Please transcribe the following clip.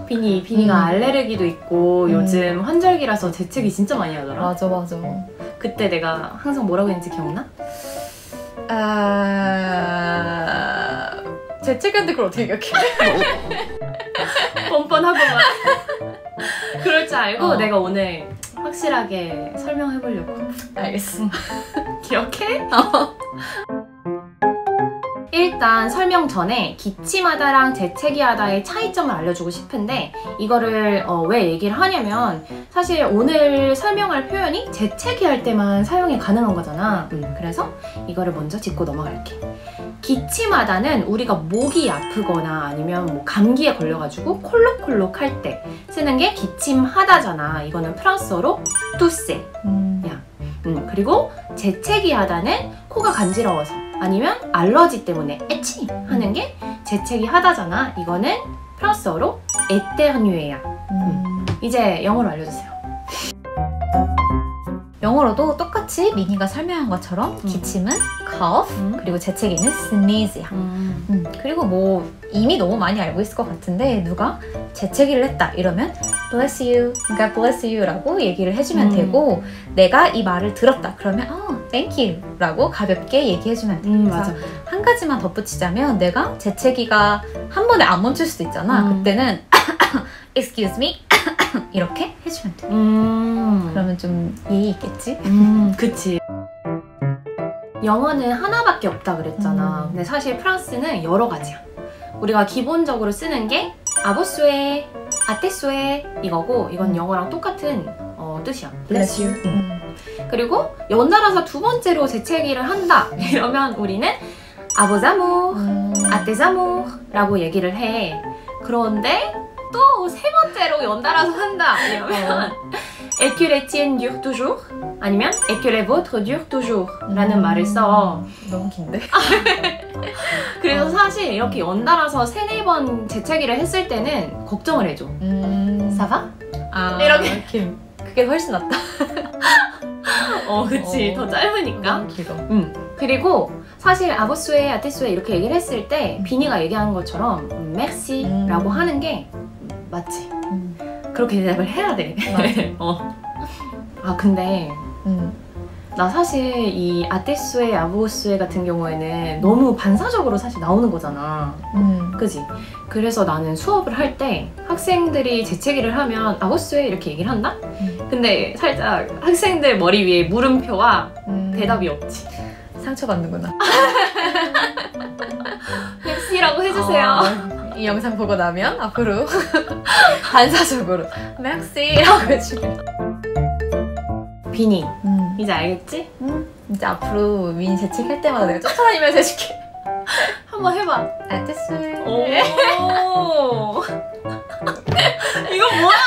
비니가 알레르기도 있고 요즘 환절기라서 재채기 진짜 많이 하더라. 맞아. 그때 내가 항상 뭐라고 했는지 기억나? 재채기한테 그걸 어떻게 기억해? 뻔뻔하고만. 그럴 줄 알고 내가 오늘 확실하게 설명해보려고. 알겠어. 기억해? 일단 설명 전에 기침하다랑 재채기하다의 차이점을 알려주고 싶은데 이거를 왜 얘기를 하냐면 사실 오늘 설명할 표현이 재채기할 때만 사용이 가능한 거잖아. 그래서 이거를 먼저 짚고 넘어갈게. 기침하다는 우리가 목이 아프거나 아니면 뭐 감기에 걸려가지고 콜록콜록 할 때 쓰는 게 기침하다잖아. 이거는 프랑스어로 투세. 그리고 재채기하다는 코가 간지러워서 아니면 알러지 때문에 에치 하는 게 재채기 하다잖아. 이거는 프랑스어로 에테르뉴에야. 이제 영어로 알려주세요. 영어로도 똑같이 미니가 설명한 것처럼 기침은 cough, 그리고 재채기는 sneeze야. 그리고 뭐 이미 너무 많이 알고 있을 것 같은데 누가 재채기를 했다 이러면 bless you, God bless you 라고 얘기를 해주면 되고 내가 이 말을 들었다 그러면 thank you 라고 가볍게 얘기해주면 돼. 맞아. 한 가지만 덧붙이자면 내가 재채기가 한 번에 안 멈출 수도 있잖아. 그때는 excuse me 이렇게 해주면 돼. 그러면 좀 예의 있겠지? 그치. 영어는 하나밖에 없다 그랬잖아. 근데 사실 프랑스는 여러 가지야. 우리가 기본적으로 쓰는 게 아보스웨, 아테스웨 이거고 이건 영어랑 똑같은 뜻이야. bless you. 그리고 연달아서 두 번째로 재채기를 한다 이러면 우리는 아보자모, 아테자모 라고 얘기를 해. 그런데 또 세 번째로 연달아서 한다 이러면 Est que les tiennes durent toujours? 아니면 Est que les vôtres durent toujours? 라는 말을 써. 너무 긴데? 그래서 사실 이렇게 연달아서 세네 번 재채기를 했을 때는 걱정을 해줘. Ça va? 이렇게. 그게 훨씬 낫다. 그치. 더 짧으니까. 너무 길어. 그리고 사실 아보스웨, 아테스웨 이렇게 얘기를 했을 때 비니가 얘기한 것처럼 merci 라고 하는 게 맞지. 그렇게 대답을 해야 돼. 근데 나 사실 이 아테스웨, 아보스웨 같은 경우에는 너무 반사적으로 사실 나오는 거잖아. 그지? 그래서 나는 수업을 할 때 학생들이 재채기를 하면 아보스웨 이렇게 얘기를 한다? 근데 살짝 학생들 머리 위에 물음표와 대답이 없지. 상처받는구나. 맥시라고 해주세요. 이 영상 보고 나면 앞으로 반사적으로 맥시라고 해주게. 비니, 이제 알겠지? 이제 앞으로 미니 재채기 할 때마다 내가 쫓아다니면서 해줄게. 한번 해봐. 아테스. 오. 이거 뭐야?